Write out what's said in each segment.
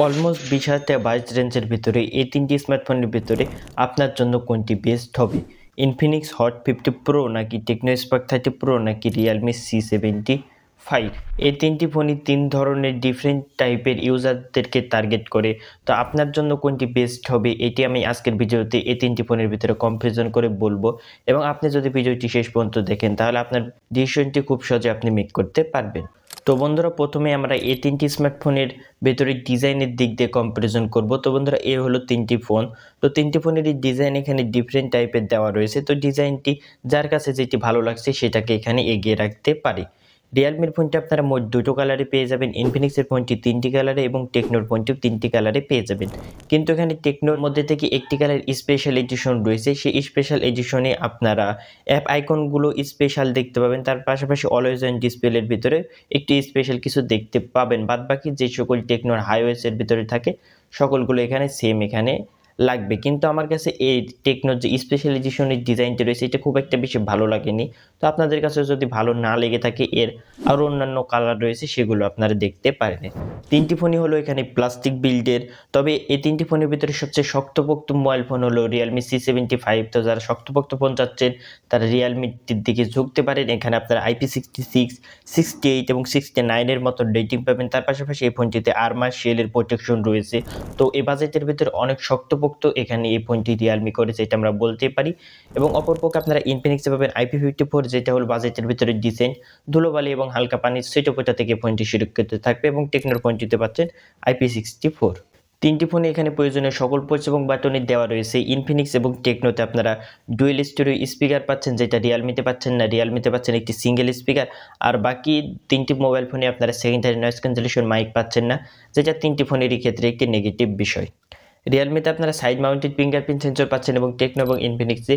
Almost 20,000 রেঞ্জের ভিতরে এই তিনটি স্মার্টফোনের ভিতরে আপনার জন্য কোনটি বেস্ট হবে? ইনফিনিক্স হট 50 প্রো নাকি টেকনো স্পার্ক 30 প্রো নাকি রিয়েলমি C75? এই তিনটি ফোনই তিন ধরনের ডিফারেন্ট টাইপের ইউজারদেরকে টার্গেট করে। তো আপনার জন্য কোনটি বেস্ট হবে এটি আমি আজকের ভিডিওতে এই তিনটি ফোনের ভিতরে কম্পারিজন করে বলবো, এবং আপনি যদি ভিডিওটি শেষ পর্যন্ত দেখেন তাহলে আপনার ডিসিশনটি খুব সহজে আপনি মেক করতে পারবেন। তো বন্ধুরা, প্রথমে আমরা এই তিনটি স্মার্টফোনের ভেতরে ডিজাইনের দিক দিয়ে কম্পারিজন করব। তো বন্ধুরা, এ হলো তিনটি ফোন। তো তিনটি ফোনেরই ডিজাইন এখানে ডিফারেন্ট টাইপের দেওয়া রয়েছে। তো ডিজাইনটি যার কাছে যেটি ভালো লাগছে সেটাকে এখানে এগিয়ে রাখতে পারি। রিয়েলমির ফোনটি আপনারা মোট দুটো কালারে পেয়ে যাবেন, ইনফিনিক্সের ফোনটি তিনটি কালারে এবং টেকনোর ফোনটিও তিনটি কালারে পেয়ে যাবেন। কিন্তু এখানে টেকনোর মধ্যে থেকে একটি কালার স্পেশাল এডিশন রয়েছে। সেই স্পেশাল এডিশনে আপনারা অ্যাপ আইকনগুলো স্পেশাল দেখতে পাবেন, তার পাশাপাশি অলওয়েজ অন ডিসপ্লের ভিতরে একটি স্পেশাল কিছু দেখতে পাবেন। বাদবাকি যে সকল টেকনোর হাইওয়েসের ভিতরে থাকে সকলগুলো এখানে সেম এখানে লাগবে। কিন্তু আমার কাছে এই টেকনোর যে স্পেশাল এডিশনের ডিজাইনটি রয়েছে এটা খুব একটা বেশি ভালো লাগেনি। তো আপনাদের কাছে যদি ভালো না লেগে থাকে এর আরও অন্যান্য কালার রয়েছে সেগুলো আপনারা দেখতে পারেন। তিনটি ফোনই হলো এখানে প্লাস্টিক বিল্ডের। তবে এই তিনটি ফোনের ভিতরে সবচেয়ে শক্তপোক্ত মোবাইল ফোন হলো রিয়েলমি C75। তো যারা শক্তপোক্ত ফোন চাচ্ছেন তারা রিয়েলমির দিকে ঝুঁকতে পারেন। এখানে আপনারা IP66, 68 এবং 69-এর মতো রেটিং পাবেন। তার পাশাপাশি এই ফোনটিতে আর্মার শেলের প্রোটেকশন রয়েছে। তো এই বাজেটের ভিতরে অনেক শক্তপোক্ত এখানে এই ফোনটি রিয়েলমি করেছে, এটা আমরা বলতে পারি। এবং অপরপক্ষে আপনারা ইনফিনিক্সে পাবেন IP54, যেটা হলো বাজেটের ভিতরে ডিসেন্ট, ধুলোবালি এবং হালকা পানির ছিটেফোঁটা থেকে ফোনটি সুরক্ষিত থাকবে। এবং টেকনোর ফোনটিতে পাচ্ছেন IP64। তিনটি ফোনে এখানে প্রয়োজনীয় সকল পোর্টস এবং বাটনই দেওয়া রয়েছে। ইনফিনিক্স এবং টেকনোতে আপনারা ডুয়েল স্টোরিও স্পিকার পাচ্ছেন, যেটা রিয়েলমিতে পাচ্ছেন না। রিয়েলমিতে পাচ্ছেন একটি সিঙ্গেল স্পিকার, আর বাকি তিনটি মোবাইল ফোনে আপনারা সেকেন্ডারি নয়েজ ক্যান্সেলেশন মাইক পাচ্ছেন না, যেটা তিনটি ফোনেরই ক্ষেত্রে একটি নেগেটিভ বিষয়। রিয়েলমিতে আপনারা সাইড মাউন্টেড ফিঙ্গারপ্রিন্ট সেন্সর পাচ্ছেন এবং টেকনো এবং ইনফিনিক্সে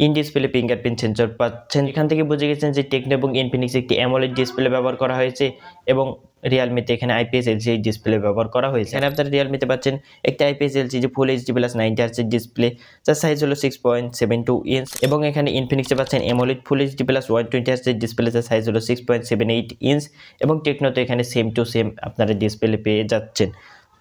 ইন ডিসপ্লে ফিঙ্গারপ্রিন্ট সেন্সর পাচ্ছেন। এখান থেকে বুঝে গেছেন যে টেকনো এবং ইনফিনিক্সে একটি অ্যামোলেড ডিসপ্লে ব্যবহার করা হয়েছে এবং রিয়েলমিতে এখানে IPS LCD ডিসপ্লে ব্যবহার করা হয়েছে। এখানে আপনারা রিয়েলমিতে পাচ্ছেন একটি IPS LCD ফুল HD প্লাস 90 হার্টজের ডিসপ্লে, যার সাইজ হলো 6.72 ইঞ্চ, এবং এখানে ইনফিনিক্সে পাচ্ছেন অ্যামোলেড ফুল HD প্লাস 120 হার্টজের ডিসপ্লে, যার সাইজ হলো 6.78 ইঞ্চ, এবং টেকনোতে এখানে সেম টু সেম আপনারা ডিসপ্লে পেয়ে যাচ্ছেন।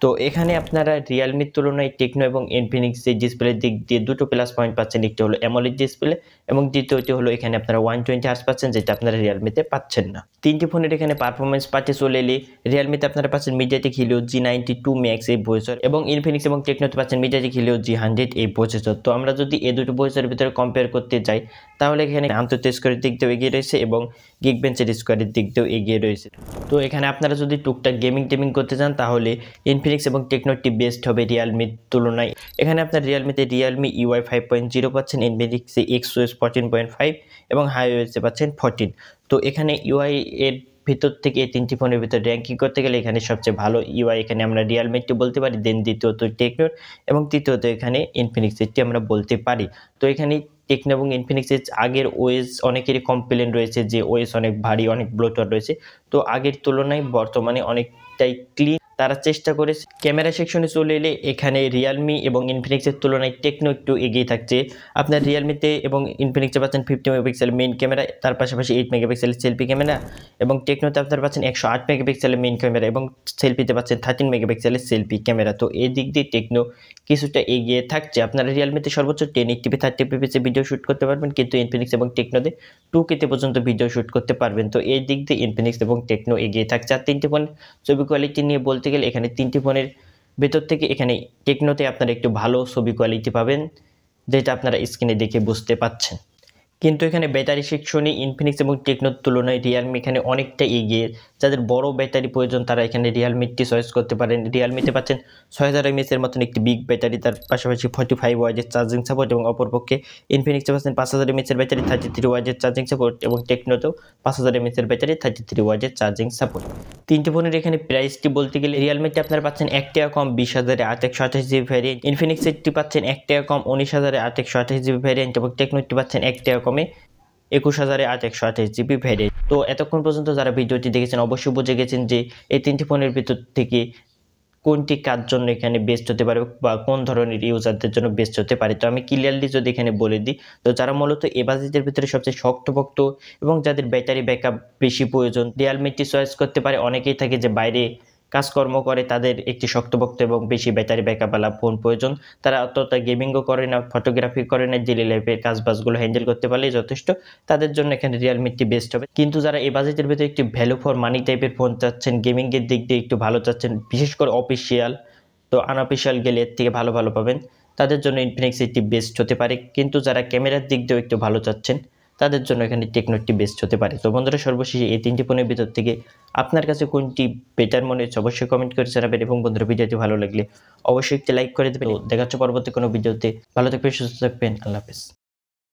তো এখানে আপনারা রিয়েলমির তুলনায় টেকনো এবং ইনফিনিক্সের ডিসপ্লের দিক দিয়ে দুটো প্লাস পয়েন্ট পাচ্ছেন। একটি হলো অ্যামোলেড ডিসপ্লে এবং দ্বিতীয়টি হলো এখানে আপনারা 120 হার্টজ পাচ্ছেন, যেটা আপনারা রিয়েলমিতে পাচ্ছেন না। তিনটি ফোনের এখানে পারফরমেন্স পার্টে চলে এলে রিয়েলমিতে আপনারা পাচ্ছেন MediaTek Helio G92 Max এই প্রসেসর, এবং ইনফিনিক্স এবং টেকনোতে পাচ্ছেন MediaTek Helio G100 এই প্রসেসর। তো আমরা যদি এই দুটো প্রসেসরের ভিতরে কম্পেয়ার করতে যাই তাহলে এখানে আন্তর্জাতিক স্কোয়ারের দিক দিয়েও এগিয়ে রয়েছে এবং গিগবেঞ্চের স্কোয়ারের দিক দিয়েও এগিয়ে রয়েছে। তো এখানে আপনারা যদি টুকটাক গেমিং করতে চান তাহলে ইনফিনিক্স এবং টেকনোটি বেস্ট হবে রিয়েলমির তুলনায়। এখানে আপনার রিয়েলমিতে রিয়েলমি UI 5.0 পাচ্ছেন, ইনফিনিক্সে XOS 14.5 এবং হাইওয়েসে পাচ্ছেন 14। তো এখানে UI এর ভিতর থেকে এই তিনটি ফোনের ভিতরে র্যাঙ্কিং করতে গেলে এখানে সবচেয়ে ভালো UI এখানে আমরা রিয়েলমিটি বলতে পারি, দেন দ্বিতীয়ত টেকনোর, এবং তৃতীয়ত এখানে ইনফিনিক্সেরটি আমরা বলতে পারি। তো এখানে টেকনো এবং ইনফিনিক্সের আগের ওএস অনেকেরই কমপ্লেন রয়েছে যে ওএস অনেক ভারী, অনেক ব্লোটওয়ার রয়েছে। তো আগের তুলনায় বর্তমানে অনেকটাই ক্লিন তারা চেষ্টা করেছে। ক্যামেরা সেকশনে চলে এলে এখানে রিয়েলমি এবং ইনফিনিক্সের তুলনায় টেকনো একটু এগিয়ে থাকছে। আপনার রিয়েলমিতে এবং ইনফিনিক্সে পাচ্ছেন 50 মেগাপিক্সেল মেইন ক্যামেরা, তার পাশাপাশি 8 মেগাপিক্সেলের সেলফি ক্যামেরা, এবং টেকনোতে আপনারা পাচ্ছেন 108 মেগাপিক্সেলের মেইন ক্যামেরা এবং সেলফিতে পাচ্ছেন 13 মেগাপিক্সেলের সেলফি ক্যামেরা। তো এই দিক দিয়ে টেকনো কিছুটা এগিয়ে থাকছে। আপনারা রিয়েলমিতে সর্বোচ্চ 1080p 30fps ভিডিও শ্যুট করতে পারবেন, কিন্তু ইনফিনিক্স এবং টেকনোতে 2K পর্যন্ত ভিডিও শ্যুট করতে পারবেন। তো এই দিক দিয়ে ইনফিনিক্স এবং টেকনো এগিয়ে থাকছে। আর তিনটি ফোন ছবি কোয়ালিটি নিয়ে বলতে গেলে এখানে তিনটি ফোনের ভেতর থেকে এখানে টেকনোতে আপনারা একটু ভালো ছবি কোয়ালিটি পাবেন, যেটা আপনারা স্ক্রিনে দেখে বুঝতে পাচ্ছেন। কিন্তু এখানে ব্যাটারি সেকশনে ইনফিনিক্স এবং টেকনোর তুলনায় রিয়েলমি এখানে অনেকটা এগিয়ে। যাদের বড় ব্যাটারি প্রয়োজন তারা এখানে রিয়েলমিটি চয়েস করতে পারেন। রিয়েলমিতে পাচ্ছেন 6000 mAh এর মতন একটি বিগ ব্যাটারি, তার পাশাপাশি 45 ওয়াটের চার্জিং সাপোর্ট, এবং অপরপক্ষে ইনফিনিক্সে পাচ্ছেন 5000 mAh এর ব্যাটারি, 33 ওয়াটের চার্জিং সাপোর্ট, এবং টেকনোতেও 5000 mAh এর ব্যাটারি, 33 ওয়াটের চার্জিং সাপোর্ট। তিনটি ফোনের এখানে প্রাইসটি বলতে গেলে রিয়েলমিতে আপনারা পাচ্ছেন 1 টাকা কম 20,000 128GB ভ্যারিয়েন্ট, ইনফিনিক্সেরটি পাচ্ছেন 1 টাকা কম 19,000 128GB ভ্যারিয়েন্ট, এবং টেকনোটি পাচ্ছেন 1 টাকা কমে 21,000 128GB ভ্যারিয়েন্ট। তো এতক্ষণ পর্যন্ত যারা ভিডিওটি দেখেছেন অবশ্যই বুঝে গেছেন যে এই তিনটি ফোনের ভিতর থেকে কোনটি কার জন্য এখানে বেস্ট হতে পারে বা কোন ধরনের ইউজারদের জন্য বেস্ট হতে পারে। তো আমি ক্লিয়ারলি যদি এখানে বলে দিই, তো যারা মূলত এই বাজেটের ভিতরে সবচেয়ে শক্তপোক্ত এবং যাদের ব্যাটারি ব্যাকআপ বেশি প্রয়োজন রিয়েলমিটি চয়েস করতে পারে। অনেকেই থাকে যে বাইরে কাজকর্ম করে তাদের একটি শক্তপোক্ত এবং বেশি ব্যাটারি ব্যাকআপওয়ালা ফোন প্রয়োজন। তারা অতটা গেমিংও করে না, ফটোগ্রাফি করে না, ডেইলি লাইফের কাজবাজগুলো হ্যান্ডেল করতে পারলেই যথেষ্ট। তাদের জন্য এখানে রিয়েলমিটি বেস্ট হবে। কিন্তু যারা এই বাজেটের ভেতরে একটি ভ্যালু ফর মানি টাইপের ফোন চাচ্ছেন, গেমিংয়ের দিক দিয়ে একটু ভালো চাচ্ছেন, বিশেষ করে অফিসিয়াল, তো আনঅফিসিয়াল গেলে এর থেকে ভালো ভালো পাবেন, তাদের জন্য ইনফিনিক্স একটি বেস্ট হতে পারে। কিন্তু যারা ক্যামেরার দিক দিয়েও একটু ভালো চাচ্ছেন তাদের জন্য এখানে টেকনো একটি বেস্ট হতে পারে। তো বন্ধুরা, সর্বশেষে এই 3টি ফোনের ভিতর থেকে আপনার কাছে কোনটি বেটার মনে হচ্ছে অবশ্যই কমেন্ট করে জানাবেন, এবং বন্ধুরা ভিডিওটি ভালো লাগলে অবশ্যই একটি লাইক করে দেবেন। দেখা হচ্ছে পরবর্তী কোনো ভিডিওতে। ভালো থাকবেন, সুস্থ থাকবেন, আল্লাহ হাফেজ।